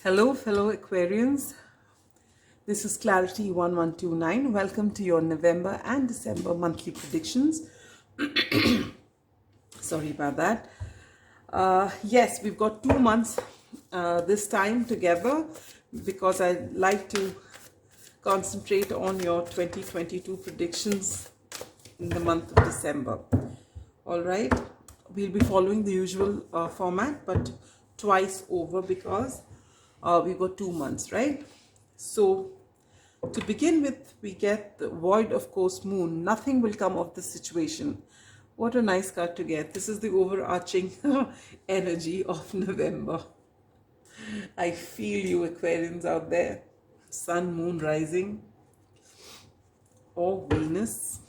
Hello, fellow Aquarians. This is Clarity1129. Welcome to your November and December monthly predictions. Sorry about that. Yes, we've got 2 months this time together because I like to concentrate on your 2022 predictions in the month of December. All right. We'll be following the usual format, but twice over because we've got 2 months, right? So to begin with, we get the void of course moon. Nothing will come of this situation. What a nice card to get. This is the overarching energy of November. I feel you Aquarians out there. Sun, moon rising, or Venus.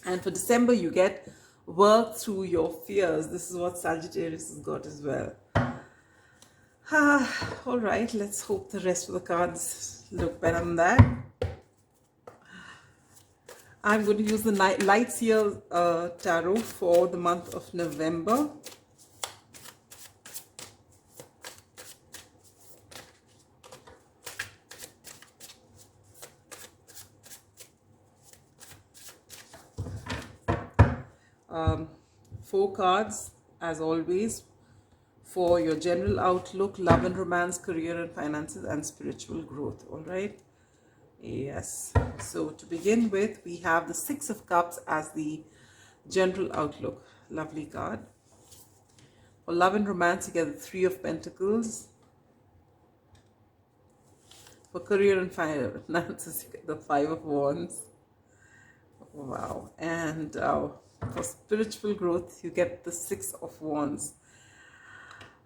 And for December, you get work through your fears. This is what Sagittarius has got as well. All right, let's hope the rest of the cards look better than that. I'm going to use the Light Seers Tarot for the month of November. Four cards, as always, for your general outlook, love and romance, career and finances, and spiritual growth. All right. Yes. So to begin with, we have the Six of Cups as the general outlook. Lovely card. For love and romance, you get the Three of Pentacles. For career and finances, you get the Five of Wands. Wow. And for spiritual growth, you get the Six of Wands.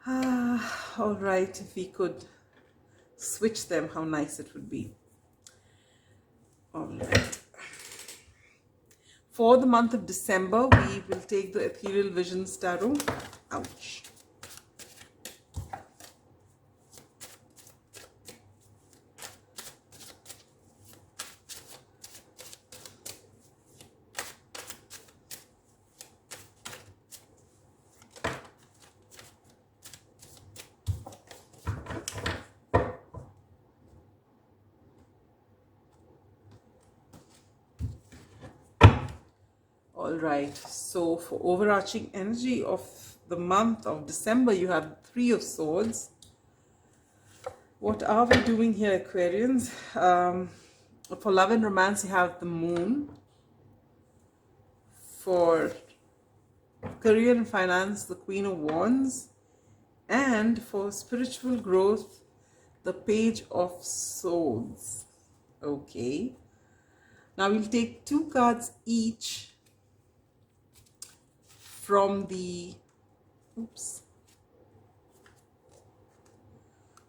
All right, if we could switch them, how nice it would be. All right. For the month of December, we will take the Ethereal Visions Tarot. Ouch. All right, so for overarching energy of the month of December, you have Three of Swords. What are we doing here, Aquarians? For love and romance, you have the Moon. For career and finance, the Queen of Wands. And for spiritual growth, the Page of Swords. Okay. Now we'll take 2 cards each from the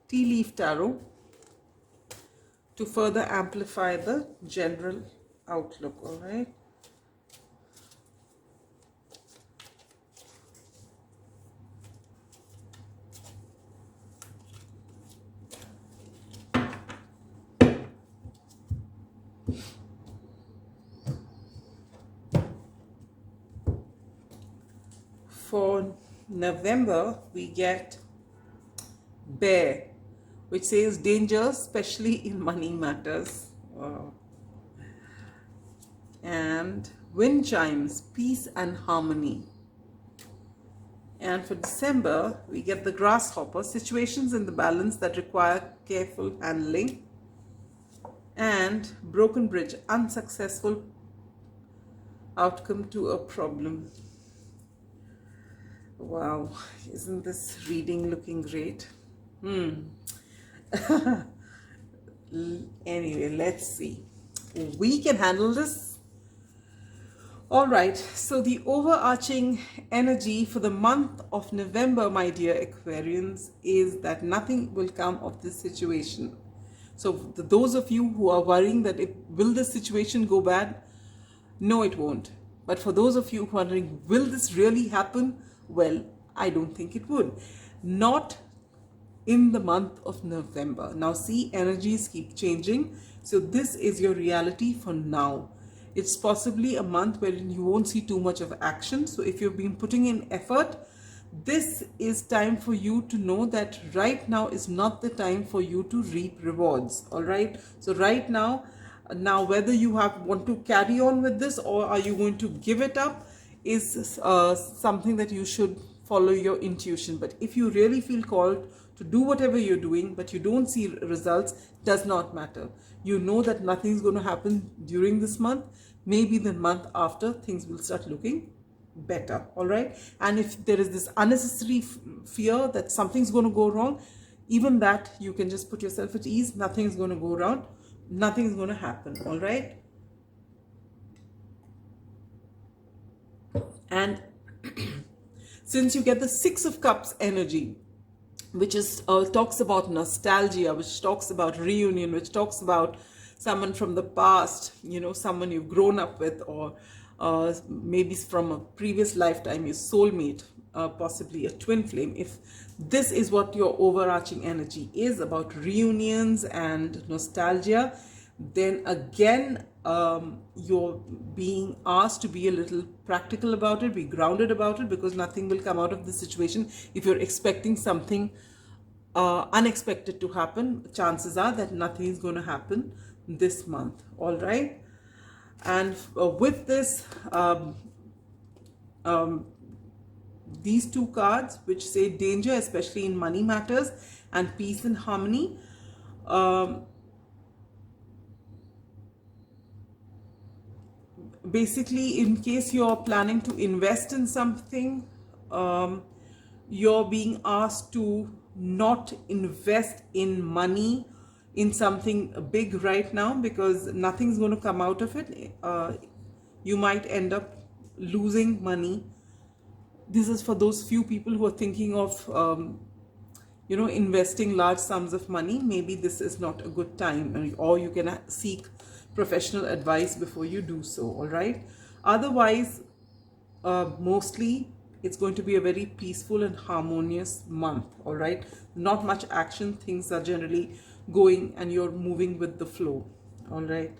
Tea Leaf Tarot to further amplify the general outlook. All right. For November, we get Bear, which says danger, especially in money matters. Wow. And Wind Chimes, peace and harmony. And for December, we get the Grasshopper, situations in the balance that require careful handling. And Broken Bridge, unsuccessful outcome to a problem. Wow, isn't this reading looking great? Anyway, let's see. We can handle this. All right, so the overarching energy for the month of November, my dear Aquarians, is that nothing will come of this situation. So those of you who are worrying that will this situation go bad? No, it won't. But for those of you who are wondering, will this really happen? Well, I don't think it would. Not in the month of November. Now see, energies keep changing. So this is your reality for now. It's possibly a month where you won't see too much of action. So if you've been putting in effort, This is time for you to know that right now is not the time for you to reap rewards. All right. So right now, whether you want to carry on with this or are you going to give it up is something that you should follow your intuition. But if you really feel called to do whatever you're doing, but you don't see results, does not matter. You know that nothing's going to happen during this month. Maybe the month after, things will start looking better. All right. And if there is this unnecessary fear that something's going to go wrong, even that you can just put yourself at ease. Nothing's going to go wrong. Nothing's going to happen. All right. And since you get the Six of Cups energy, which is talks about nostalgia, which talks about reunion, which talks about someone from the past, you know, someone you've grown up with, or maybe from a previous lifetime, your soulmate, possibly a twin flame. If this is what your overarching energy is about, reunions and nostalgia, then again you're being asked to be a little practical about it, be grounded about it, because nothing will come out of this situation if you're expecting something unexpected to happen. Chances are that nothing is going to happen this month. All right. And with this, these two cards which say danger, especially in money matters, and peace and harmony, basically, in case you're planning to invest in something, you're being asked to not invest in money in something big right now, because nothing's going to come out of it. You might end up losing money. This is for those few people who are thinking of investing large sums of money. Maybe this is not a good time, or you can seek professional advice before you do so. All right. Otherwise, mostly it's going to be a very peaceful and harmonious month. All right. Not much action. Things are generally going and you're moving with the flow. All right.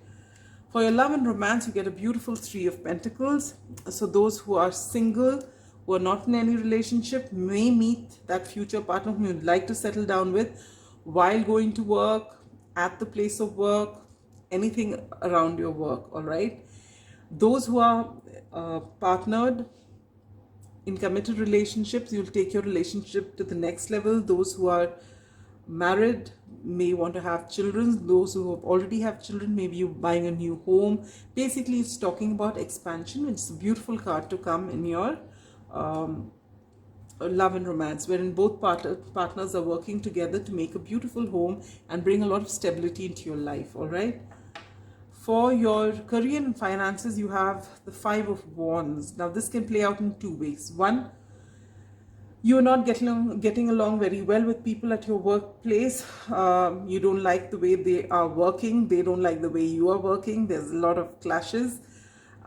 For your love and romance, you get a beautiful Three of Pentacles. So those who are single, who are not in any relationship, may meet that future partner whom you'd like to settle down with while going to work, at the place of work, anything around your work. All right. Those who are partnered in committed relationships, you'll take your relationship to the next level. Those who are married may want to have children. Those who already have children, maybe you're buying a new home. Basically, it's talking about expansion, which is a beautiful card to come in your love and romance, wherein both partners are working together to make a beautiful home and bring a lot of stability into your life. All right. For your career and finances, you have the Five of Wands. Now, this can play out in two ways. One, you're not getting along very well with people at your workplace. You don't like the way they are working. They don't like the way you are working. There's a lot of clashes.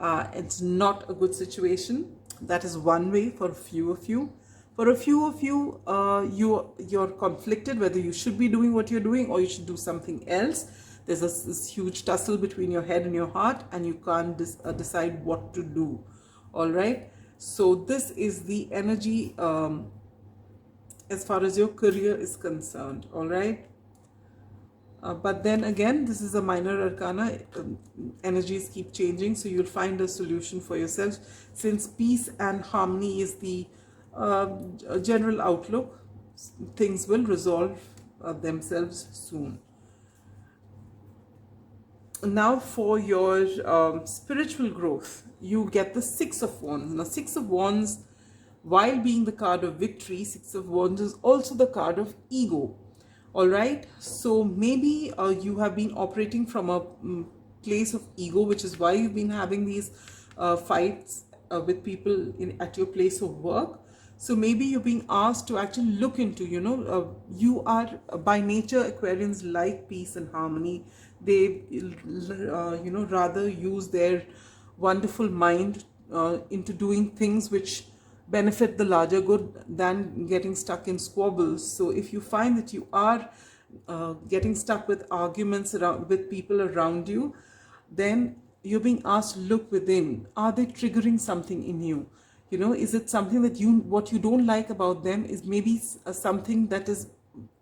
It's not a good situation. That is one way for a few of you. For a few of you, you're conflicted whether you should be doing what you're doing or you should do something else. There's this huge tussle between your head and your heart, and you can't decide what to do. All right. So this is the energy as far as your career is concerned. All right. But then again, this is a minor arcana. Energies keep changing, so you'll find a solution for yourself. Since peace and harmony is the general outlook, things will resolve themselves soon. Now for your spiritual growth, you get the Six of Wands. Now, Six of Wands, while being the card of victory, Six of Wands is also the card of ego. All right. So maybe you have been operating from a place of ego, which is why you've been having these fights with people at your place of work. So maybe you're being asked to actually look into, you are by nature, Aquarians like peace and harmony. They, rather use their wonderful mind into doing things which benefit the larger good than getting stuck in squabbles. So if you find that you are getting stuck with arguments with people around you, then you're being asked to look within. Are they triggering something in you? You know, is it something that what you don't like about them is maybe something that is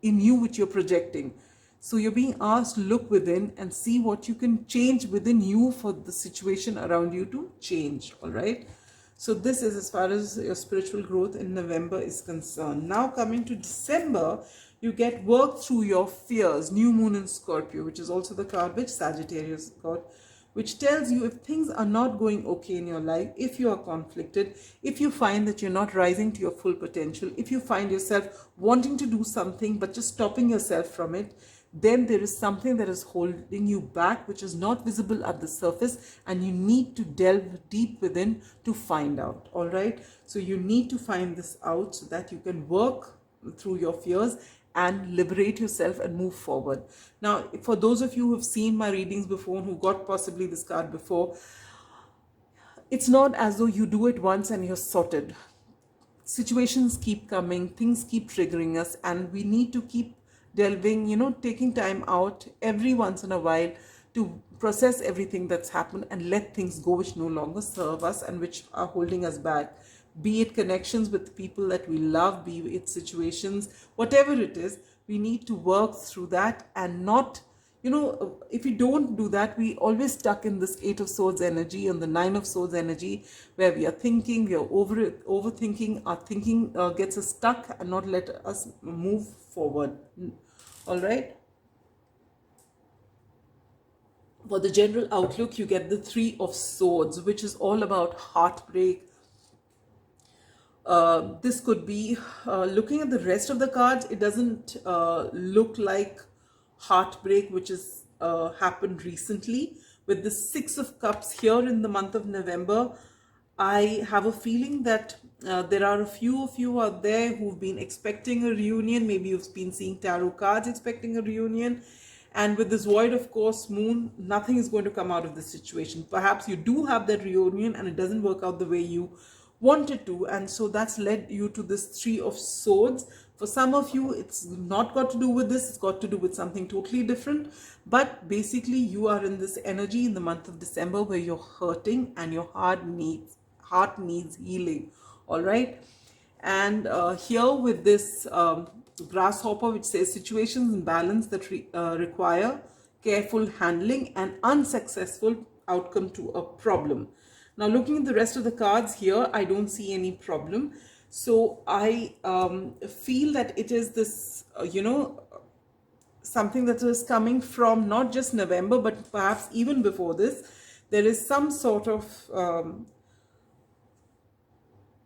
in you which you're projecting. So you're being asked to look within and see what you can change within you for the situation around you to change. All right. So this is as far as your spiritual growth in November is concerned. Now coming to December, you get work through your fears. New moon in Scorpio, which is also the card which Sagittarius got, which tells you if things are not going okay in your life, if you are conflicted, if you find that you're not rising to your full potential, if you find yourself wanting to do something but just stopping yourself from it, then there is something that is holding you back, which is not visible at the surface, and you need to delve deep within to find out. All right. So you need to find this out so that you can work through your fears and liberate yourself and move forward. Now, for those of you who have seen my readings before, who got possibly this card before, it's not as though you do it once and you're sorted. Situations keep coming, things keep triggering us, and we need to keep delving, you know, taking time out every once in a while to process everything that's happened and let things go which no longer serve us and which are holding us back. Be it connections with people that we love, be it situations, whatever it is, we need to work through that and not, you know, if we don't do that, we always stuck in this 8 of Swords energy and the 9 of Swords energy, where we are thinking, we are overthinking, our thinking gets us stuck and not let us move forward. All right. For the general outlook, you get the 3 of Swords, which is all about heartbreak. This could be, looking at the rest of the cards, it doesn't look like heartbreak which has happened recently. With the 6 of Cups here in the month of November, I have a feeling that there are a few of you out there who've been expecting a reunion. Maybe you've been seeing tarot cards expecting a reunion. And with this void, of course, moon, nothing is going to come out of this situation. Perhaps you do have that reunion and it doesn't work out the way you wanted to, and so that's led you to this 3 of Swords. For some of you, it's not got to do with this, it's got to do with something totally different, but basically you are in this energy in the month of December where you're hurting and your heart needs healing. All right. And here with this grasshopper, which says situations in balance that require careful handling and unsuccessful outcome to a problem. Now, looking at the rest of the cards here, I don't see any problem. So I feel that it is this, you know, something that is coming from not just November, but perhaps even before this. There is some sort of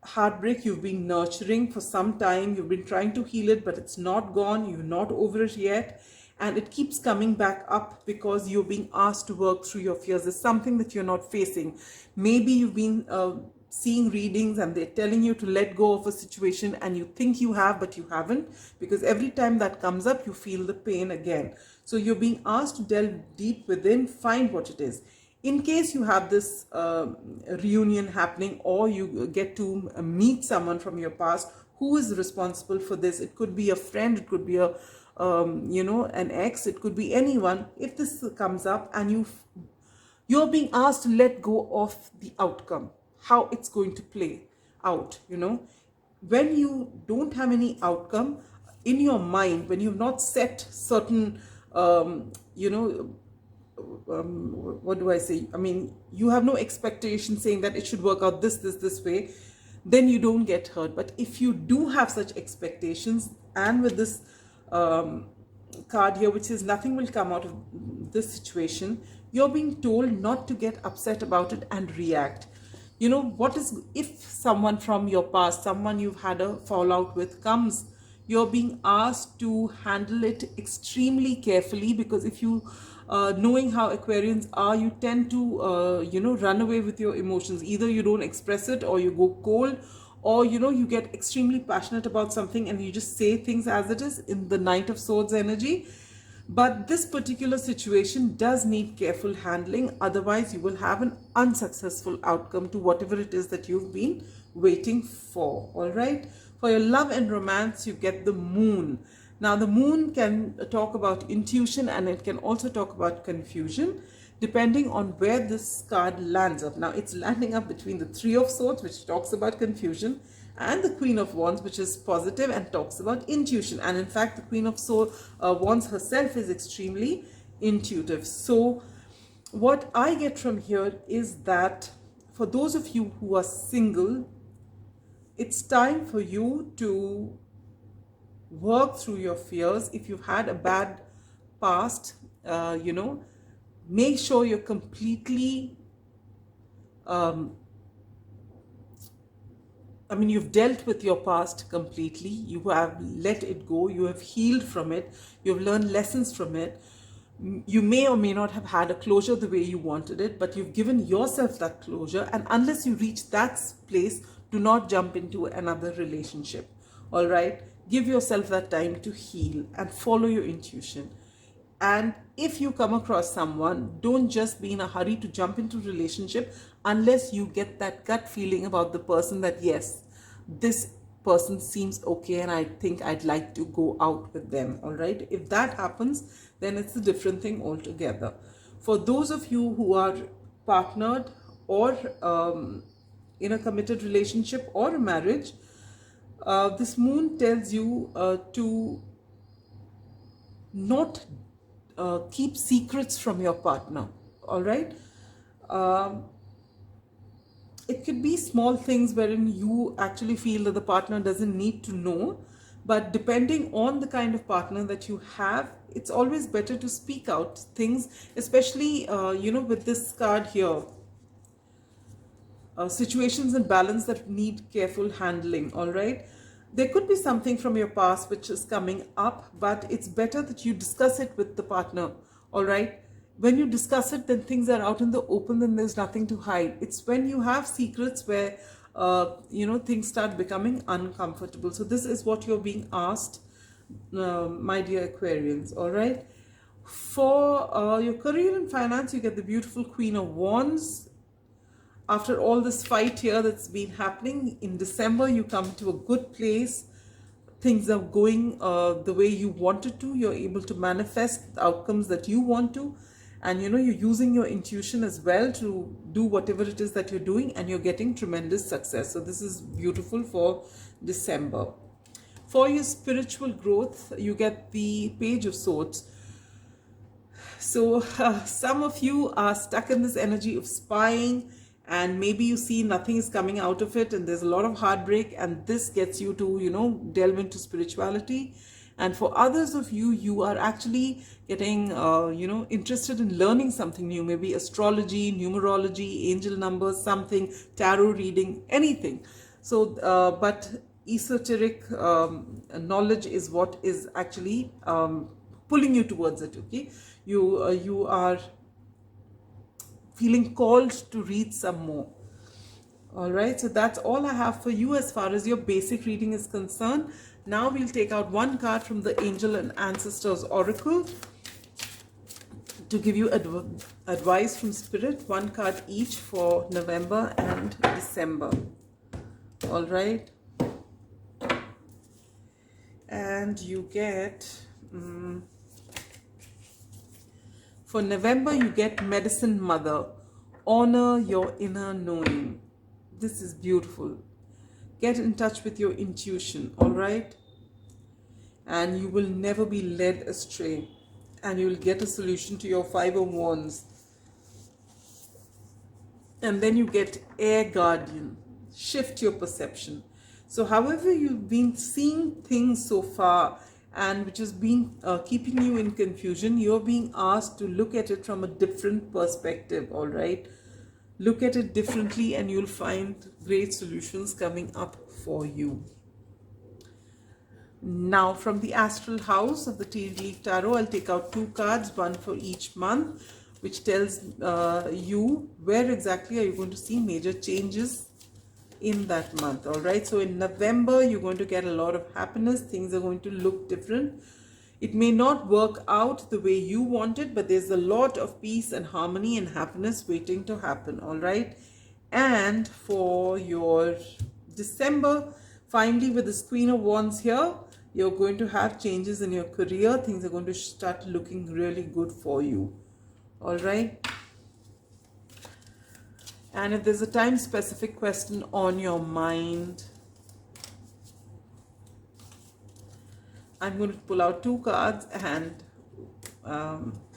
heartbreak you've been nurturing for some time. You've been trying to heal it, but it's not gone. You're not over it yet. And it keeps coming back up because you're being asked to work through your fears. There's something that you're not facing. Maybe you've been seeing readings and they're telling you to let go of a situation and you think you have, but you haven't, because every time that comes up, you feel the pain again. So you're being asked to delve deep within, find what it is. In case you have this reunion happening, or you get to meet someone from your past who is responsible for this. It could be a friend, it could be a you know, an ex, it could be anyone. If this comes up and you're being asked to let go of the outcome, how it's going to play out, you know, when you don't have any outcome in your mind, when you've not set certain you know, what do I say? I mean, you have no expectation saying that it should work out this way, then you don't get hurt. But if you do have such expectations, and with this card here which says nothing will come out of this situation, you're being told not to get upset about it and react. You know, what is, if someone from your past, someone you've had a fallout with comes, you're being asked to handle it extremely carefully, because if you knowing how Aquarians are, you tend to you know, run away with your emotions. Either you don't express it, or you go cold, or you know, you get extremely passionate about something and you just say things as it is in the Knight of Swords energy. But this particular situation does need careful handling, otherwise you will have an unsuccessful outcome to whatever it is that you've been waiting for. All right. For your love and romance, you get the Moon. Now the Moon can talk about intuition, and it can also talk about confusion. depending on where this card lands up. Now it's landing up between the Three of Swords, which talks about confusion, and the Queen of Wands, which is positive and talks about intuition. And in fact, the Queen of Wands herself is extremely intuitive. So what I get from here is that for those of you who are single, it's time for you to work through your fears. If you've had a bad past, you know, make sure you're completely, I mean, you've dealt with your past completely. You have let it go. You have healed from it. You've learned lessons from it. You may or may not have had a closure the way you wanted it, but you've given yourself that closure. And unless you reach that place, do not jump into another relationship. All right? Give yourself that time to heal and follow your intuition. And if you come across someone, don't just be in a hurry to jump into a relationship unless you get that gut feeling about the person that, yes, this person seems okay and I think I'd like to go out with them. All right. If that happens, then it's a different thing altogether. For those of you who are partnered or in a committed relationship or a marriage, this moon tells you to not keep secrets from your partner. All right. It could be small things wherein you actually feel that the partner doesn't need to know, but depending on the kind of partner that you have, it's always better to speak out things, especially you know, with this card here, situations in balance that need careful handling. All right. There could be something from your past which is coming up, but it's better that you discuss it with the partner. All right. When you discuss it, then things are out in the open, then there's nothing to hide. It's when you have secrets where, you know, things start becoming uncomfortable. So this is what you're being asked, my dear Aquarians. All right. For your career and finance, you get the beautiful Queen of Wands. After all this fight here that's been happening, in December, you come to a good place. Things are going the way you wanted to. You're able to manifest the outcomes that you want to. And, you know, you're using your intuition as well to do whatever it is that you're doing, and you're getting tremendous success. So this is beautiful for December. For your spiritual growth, you get the Page of Swords. So some of you are stuck in this energy of spying, and maybe you see nothing is coming out of it, and there's a lot of heartbreak, and this gets you to, you know, delve into spirituality. And for others of you, you are actually getting, you know, interested in learning something new, maybe astrology, numerology, angel numbers, something, tarot reading, anything. So, but esoteric knowledge is what is actually pulling you towards it, okay? You are feeling called to read some more. All right, so that's all I have for you as far as your basic reading is concerned. Now we'll take out one card from the Angel and Ancestors Oracle to give you advice from Spirit. One card each for November and December. All right. And you get, for November, you get Medicine Mother. Honor your inner knowing. This is beautiful. Get in touch with your intuition, all right? And you will never be led astray. And you will get a solution to your Five of Wands. And then you get Air Guardian. Shift your perception. So however you've been seeing things so far, and which has been keeping you in confusion, you're being asked to look at it from a different perspective, all right? Look at it differently and you'll find great solutions coming up for you. Now, from the Astral House of the Tea Leaf Tarot, I'll take out two cards, one for each month, which tells you where exactly are you going to see major changes in that month. All right, so in November, you're going to get a lot of happiness. Things are going to look different. It may not work out the way you want it, but there's a lot of peace and harmony and happiness waiting to happen. All right, and for your December, finally, with this Queen of Wands here, you're going to have changes in your career. Things are going to start looking really good for you. All right. And if there's a time specific question on your mind, I'm going to pull out 2 cards, and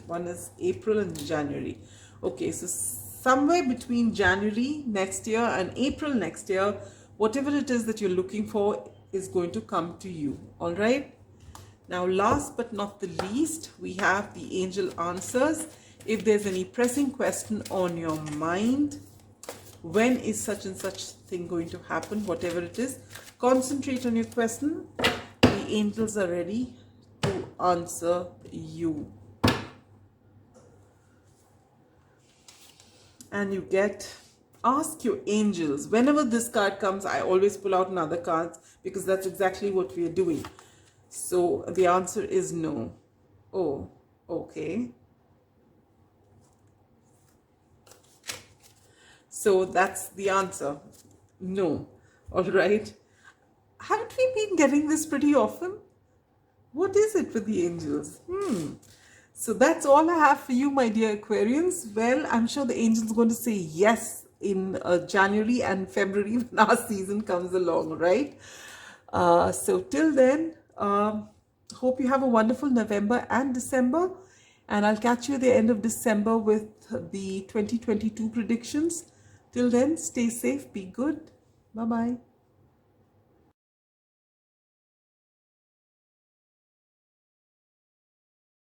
one is April and January. Okay, so somewhere between January next year and April next year, whatever it is that you're looking for is going to come to you. All right. Now, last but not the least, we have the angel answers. If there's any pressing question on your mind, when is such and such thing going to happen, whatever it is, concentrate on your question. The angels are ready to answer you. And you get, ask your angels. Whenever this card comes, I always pull out another card, because that's exactly what we are doing. So the answer is no. Oh, okay. So that's the answer. No. All right. Haven't we been getting this pretty often? What is it with the angels? So that's all I have for you, my dear Aquarians. Well, I'm sure the angels are going to say yes in January and February when our season comes along, right? So till then, hope you have a wonderful November and December. And I'll catch you at the end of December with the 2022 predictions. Till then, stay safe, be good. Bye-bye.